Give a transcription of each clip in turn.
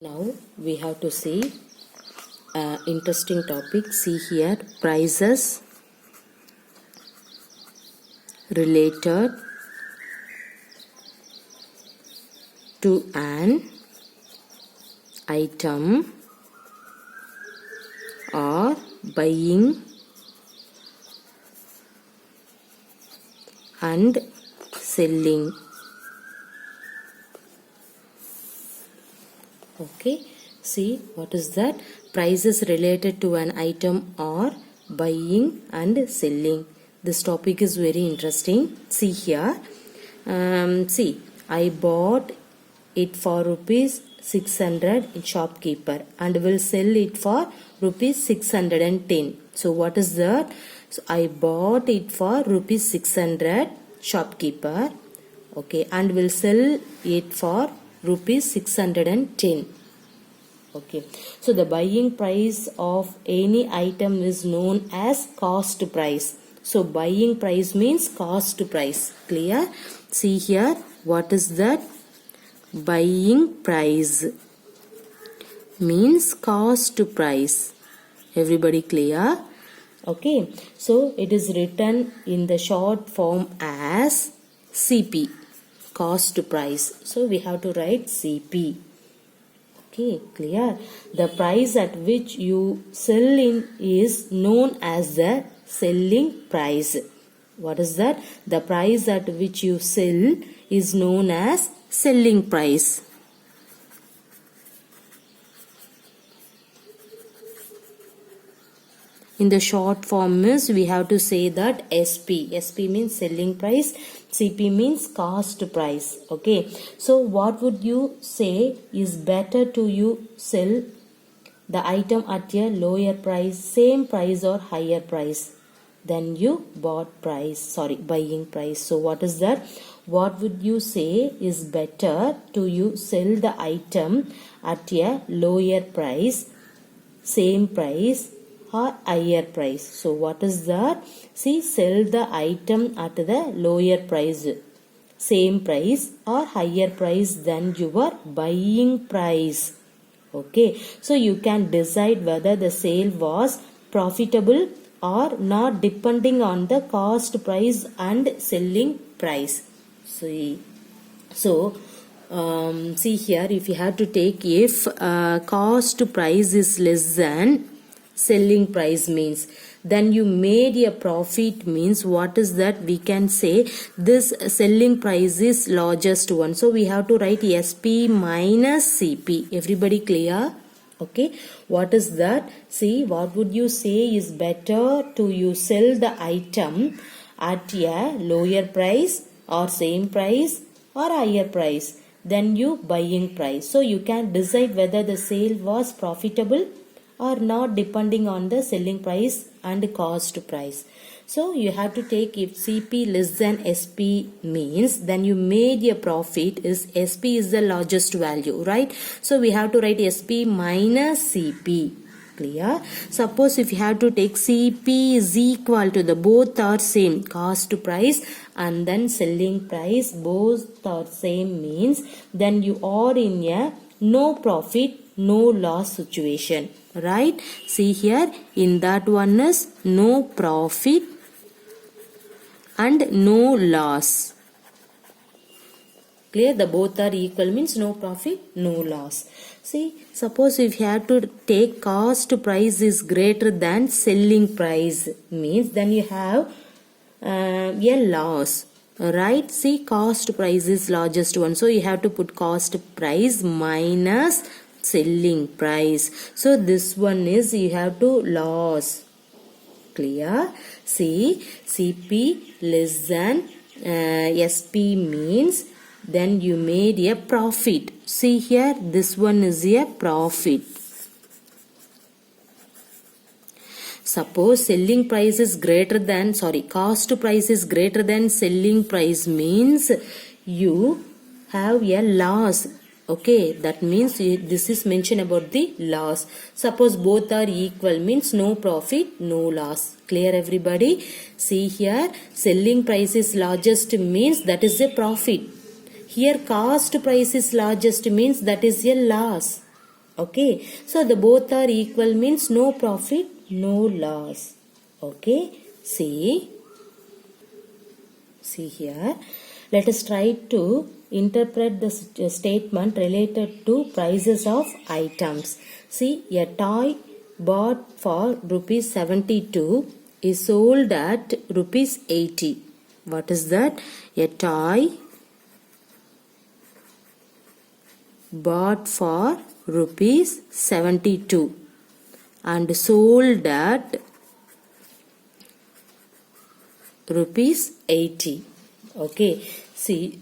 Now we have to see interesting topic. See here, prices related to an item or buying and selling. Okay, see what is that? Prices related to an item or buying and selling. This topic is very interesting. See here. See, I bought it for rupees 600 in shopkeeper and will sell it for rupees 610. So what is that? So I bought it for rupees 600 shopkeeper. Okay, and will sell it for rupees 610. Okay, so the buying price of any item is known as cost price. So buying price means cost price. Clear? See here, what is that? Buying price means cost price. Everybody clear? Okay, so it is written in the short form as CP, cost price. So we have to write CP. Okay, clear? The price at which you sell in is known as the selling price. What is that? The price at which you sell is known as selling price. In the short form is we have to say that SP. SP means selling price. CP means cost price. Okay. So what would you say is better to you sell the item at a lower price, same price or higher price than you bought price, buying price. So what is that? What would you say is better to you sell the item at a lower price, same price or higher price? So what is that? See, sell the item at the lower price, same price or higher price than your buying price. Okay, so you can decide whether the sale was profitable or not depending on the cost price and selling price. See, so see here, if you have to take, if cost price is less than selling price means, then you made a profit means, what is that? We can say this selling price is largest one. So we have to write SP minus CP. Everybody clear? Okay, what is that? See, what would you say is better to you sell the item at a lower price or same price or higher price than you buying price? So you can decide whether the sale was profitable or not depending on the selling price and cost price. So you have to take, if CP less than SP means, then you made a profit is SP is the largest value, right? So we have to write SP minus CP. Clear? Suppose if you have to take CP is equal to the both are same, cost price and then selling price, both are same means, then you are in a no profit no loss situation, right? See here, in that one is no profit and no loss. Clear? The both are equal means no profit, no loss. See, suppose if you have to take cost price is greater than selling price means, then you have a loss, right? See, cost price is largest one, so you have to put cost price minus selling price. So this one is you have to loss. Clear? See, CP less than SP means then you made a profit. See here, this one is a profit. Suppose selling price is greater than, cost price is greater than selling price means you have a loss. Okay, that means this is mentioned about the loss. Suppose both are equal means no profit, no loss. Clear everybody? See here, selling price is largest means that is a profit. Here cost price is largest means that is a loss. Okay, so the both are equal means no profit, no loss. Okay, see here. Let us try to interpret the statement related to prices of items. See, a toy bought for rupees 72 is sold at rupees 80. What is that? A toy bought for rupees 72 and sold at rupees 80. Okay, see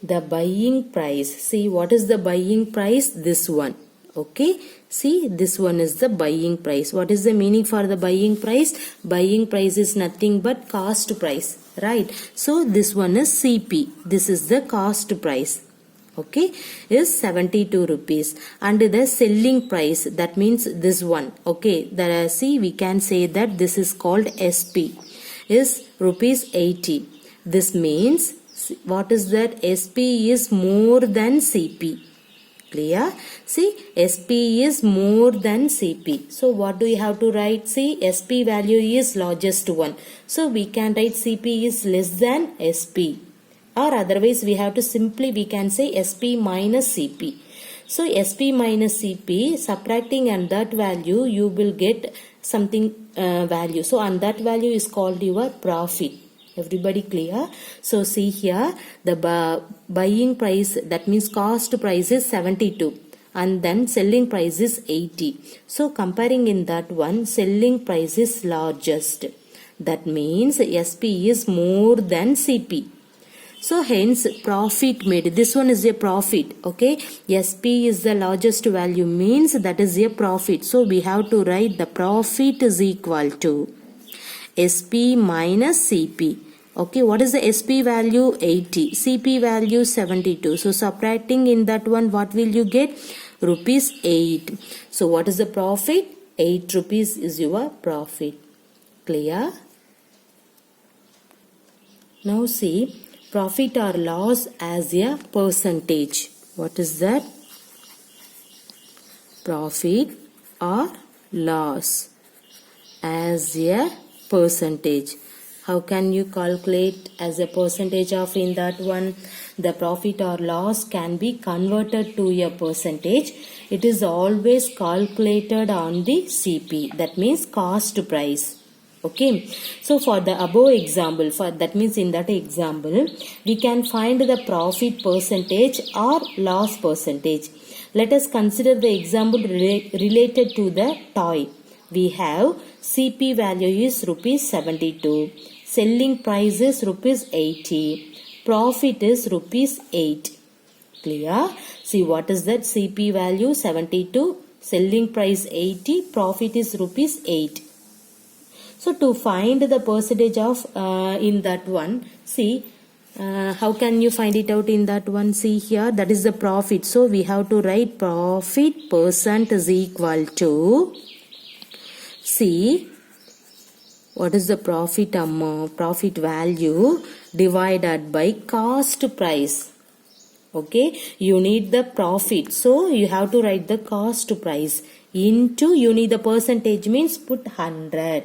the buying price. See, what is the buying price? This one. Okay, see, this one is the buying price. What is the meaning for the buying price? Buying price is nothing but cost price, right? So this one is CP. This is the cost price. Okay, is 72 rupees, and the selling price, that means this one. Okay, there, see, we can say that this is called SP, is rupees 80. This means, what is that? SP is more than CP. Clear? See, SP is more than CP. So what do we have to write? See, SP value is largest one. So we can write CP is less than SP. Or otherwise we have to simply, we can say SP minus CP. So SP minus CP, subtracting and that value, you will get something value. So and that value is called your profit. Everybody clear? So see here, the buying price, that means cost price is 72 and then selling price is 80. So comparing in that one, selling price is largest. That means SP is more than CP. So hence profit made. This one is a profit. Okay. SP is the largest value means that is a profit. So we have to write the profit is equal to SP minus CP. Okay. What is the SP value? 80. CP value 72. So subtracting in that one, what will you get? Rupees 8. So what is the profit? 8 rupees is your profit. Clear? Now see, profit or loss as a percentage. What is that? Profit or loss as a percentage. How can you calculate as a percentage of in that one? The profit or loss can be converted to a percentage. It is always calculated on the CP. That means cost price. Okay, so for the above example, for that means in that example, we can find the profit percentage or loss percentage. Let us consider the example related to the toy. We have CP value is rupees 72, selling price is rupees 80, profit is rupees 8. Clear? See, what is that? CP value 72, selling price 80, profit is rupees 8. So to find the percentage of in that one, see, how can you find it out in that one? See here, that is the profit. So we have to write profit percent is equal to, see, what is the profit amount, profit value divided by cost price. Okay, you need the profit. So you have to write the cost price into, you need the percentage means put 100.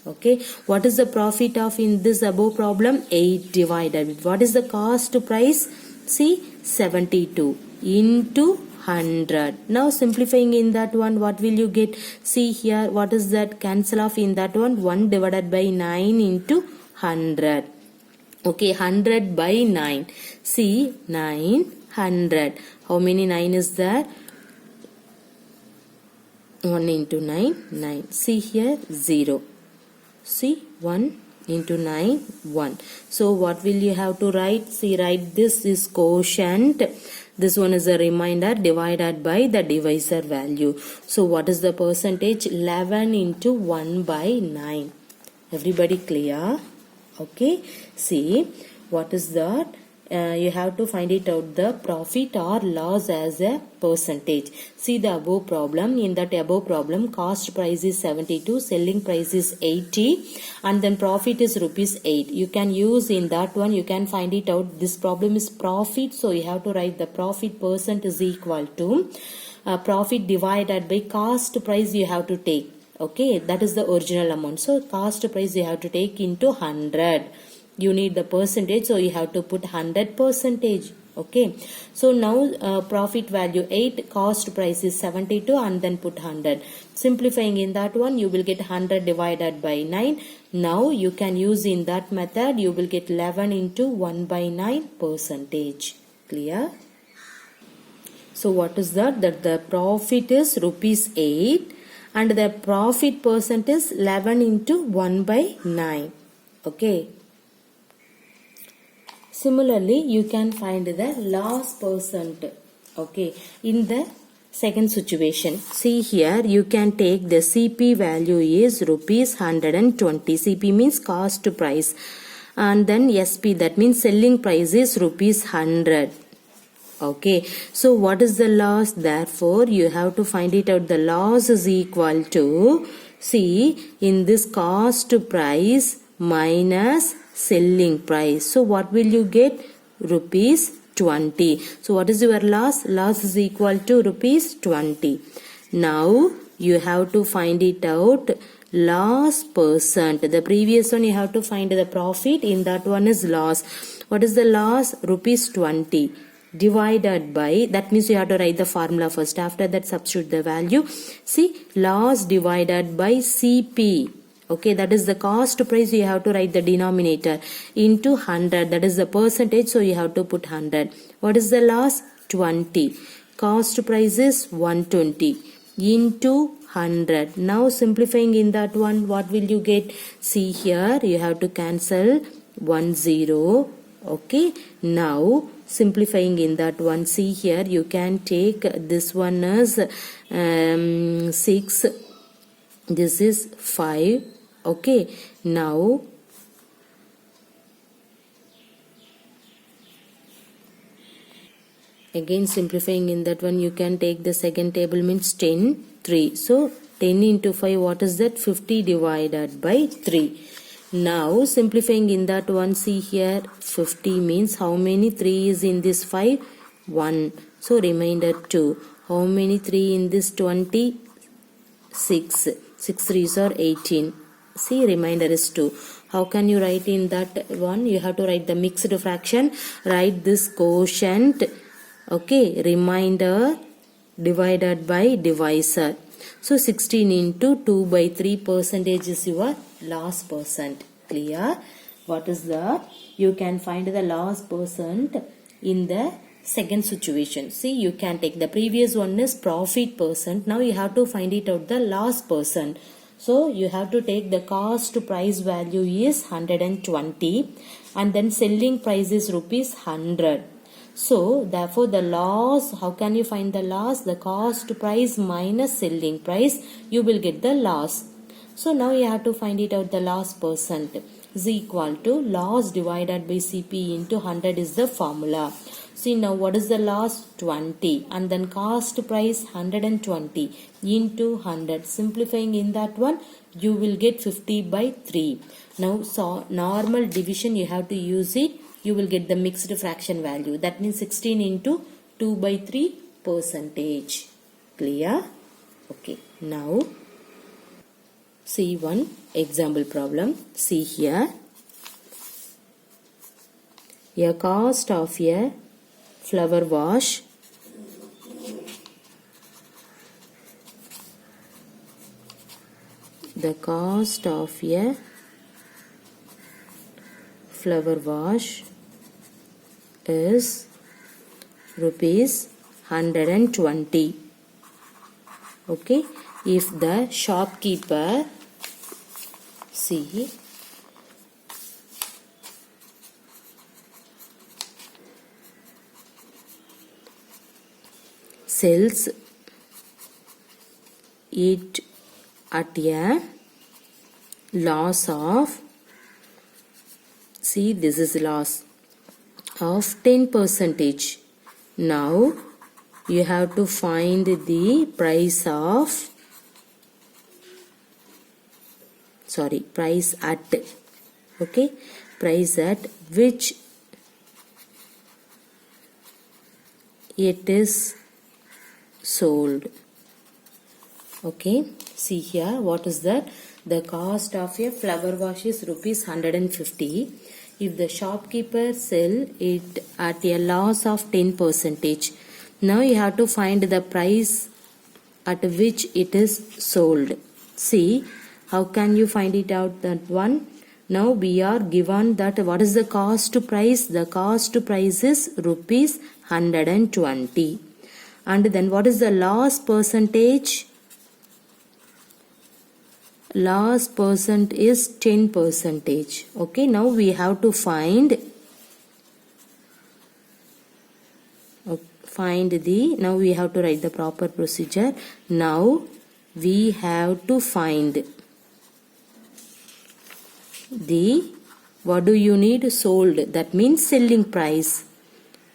Okay, what is the profit of in this above problem? 8 divided with, what is the cost price? See, 72 into 100. Now simplifying in that one, what will you get? See here, what is that? Cancel off in that one, 1 divided by 9 into 100. Okay, 100 by 9. See, 900. How many 9 is there? 1 into 9, 9. See here, 0. See, 1 into 9, 1. So what will you have to write? See, write this is quotient. This one is a remainder divided by the divisor value. So what is the percentage? 11 into 1 by 9. Everybody clear? Okay. See, what is that? you have to find it out the profit or loss as a percentage. See the above problem. In that above problem, cost price is 72, selling price is 80, and then profit is rupees 8. You can use in that one, you can find it out. This problem is profit, so you have to write the profit percent is equal to profit divided by cost price you have to take. Okay, that is the original amount. So cost price you have to take into 100. You need the percentage, so you have to put 100 percentage. Okay, so now profit value 8, cost price is 72, and then put 100. Simplifying in that one, you will get 100 divided by 9. Now you can use in that method, you will get 11 into 1 by 9 percentage. Clear? So what is that? That the profit is rupees 8 and the profit percent is 11 into 1 by 9. Okay. Similarly, you can find the loss percent. Okay, in the second situation, see here you can take the CP value is rupees 120. CP means cost price, and then SP, that means selling price is rupees 100. Okay, so what is the loss? Therefore, you have to find it out. The loss is equal to, see, in this cost price minus selling price. So what will you get? Rupees 20. So what is your loss? Loss is equal to rupees 20. Now you have to find it out. Loss percent. The previous one you have to find the profit. In that one is loss. What is the loss? Rupees 20 divided by, that means you have to write the formula first. After that substitute the value. See, loss divided by CP. Okay, that is the cost price, you have to write the denominator into 100, that is the percentage, so you have to put 100. What is the loss? 20. Cost price is 120 into 100. Now simplifying in that one, what will you get? See here, you have to cancel 1 0. Okay, now simplifying in that one, see here, you can take this one as 6, this is 5. Okay, now again simplifying in that one, you can take the second table, means 10, 3. So 10 into 5, what is that? 50 divided by 3. Now simplifying in that one, see here, 50 means how many 3 is in this 5? 1. So remainder 2. How many 3 in this 20? 6. 6 3s are 18. See, remainder is 2. How can you write in that one? You have to write the mixed fraction. Write this quotient. Okay, remainder divided by divisor. So 16 into 2 by 3 percentage is your loss percent. Clear? What is the? You can find the loss percent in the second situation. See, you can take the previous one is profit percent. Now you have to find it out the loss percent. So you have to take the cost price value is 120 and then selling price is rupees 100. So therefore the loss, how can you find the loss? The cost price minus selling price, you will get the loss. So now you have to find it out. The loss percent is equal to loss divided by CP into 100 is the formula. See, now what is the loss? 20, and then cost price 120 into 100. Simplifying in that one, you will get 50 by 3. Now so normal division you have to use it. You will get the mixed fraction value. That means 16 into 2 by 3 percentage. Clear? Okay. Now see one example problem. See here. A cost of a flower wash the cost of a flower wash is rupees 120. Okay, if the shopkeeper, see, sells it at a loss of, see, this is loss, of 10 percentage. Now you have to find the price of, price at, okay, price at which it is sold. Okay, see here, what is that? The cost of a flower wash is rupees 150. If the shopkeeper sell it at a loss of 10 percentage, now you have to find the price at which it is sold. See, how can you find it out, that one? Now we are given that what is the cost price? The cost price is rupees 120. And then what is the loss percentage? Loss percent is 10 percentage. Okay, now we have to find now we have to write the proper procedure. Now we have to find the, what do you need? Sold, that means selling price.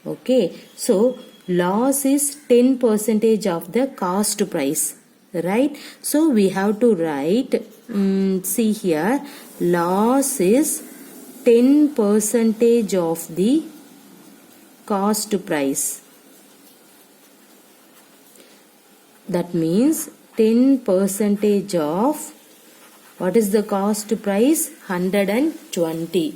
Okay, so loss is 10 percentage of the cost price, right? So we have to write, see here, loss is 10 percentage of the cost price. That means 10 percentage of, what is the cost price? 120.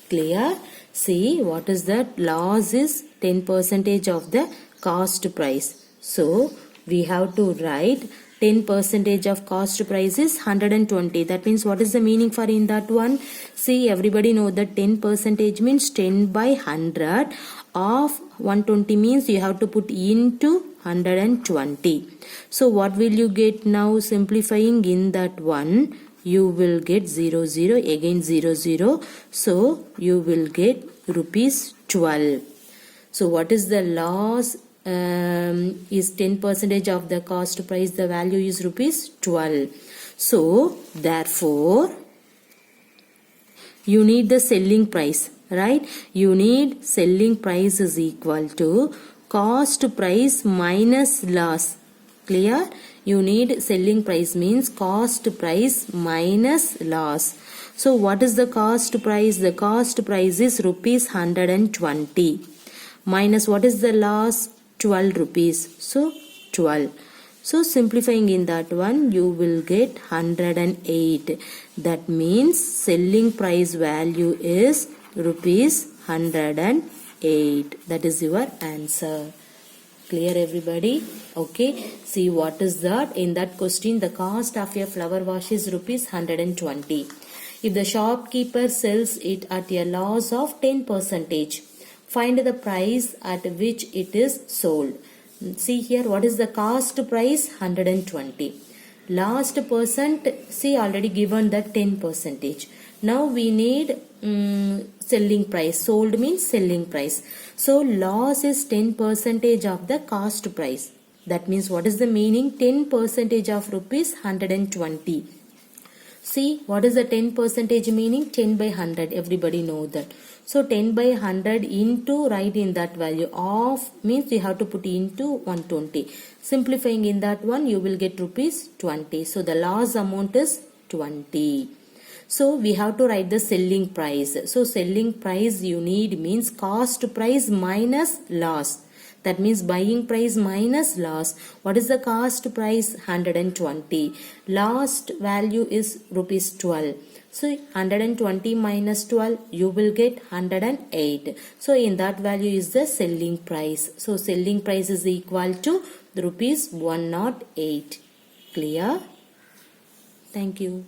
Clear? See, what is that? Loss is 10 percentage of the cost price. So we have to write 10 percentage of cost price is 120. That means what is the meaning for in that one? See, everybody know that 10 percentage means 10 by 100 of 120 means you have to put into 120. So what will you get now? Simplifying in that one, you will get 0 0, again 0 0. So you will get rupees 12. So what is the loss? Is 10 percentage of the cost price, the value is rupees 12. So therefore you need the selling price, right? You need selling price is equal to cost price minus loss. Clear? You need selling price means cost price minus loss. So what is the cost price? The cost price is rupees 120 minus what is the loss? 12 rupees. So 12. So simplifying in that one, you will get 108. That means selling price value is rupees 108. That is your answer. Clear everybody? Okay. See what is that? In that question, the cost of a flower wash is rupees 120. If the shopkeeper sells it at a loss of 10 percentage, find the price at which it is sold. See here, what is the cost price? 120. Last percent, see already given that 10 percentage. Now we need selling price. Sold means selling price. So loss is 10 percentage of the cost price. That means what is the meaning? 10 percentage of rupees 120. See, what is the 10 percentage meaning? 10 by 100. Everybody know that. So 10 by 100 into, write in that value of means you have to put into 120. Simplifying in that one, you will get rupees 20. So the loss amount is 20. So we have to write the selling price. So selling price you need means cost price minus loss. That means buying price minus loss. What is the cost price? 120. Last value is rupees 12. So 120 minus 12, you will get 108. So in that value is the selling price. So selling price is equal to rupees 108. Clear? Thank you.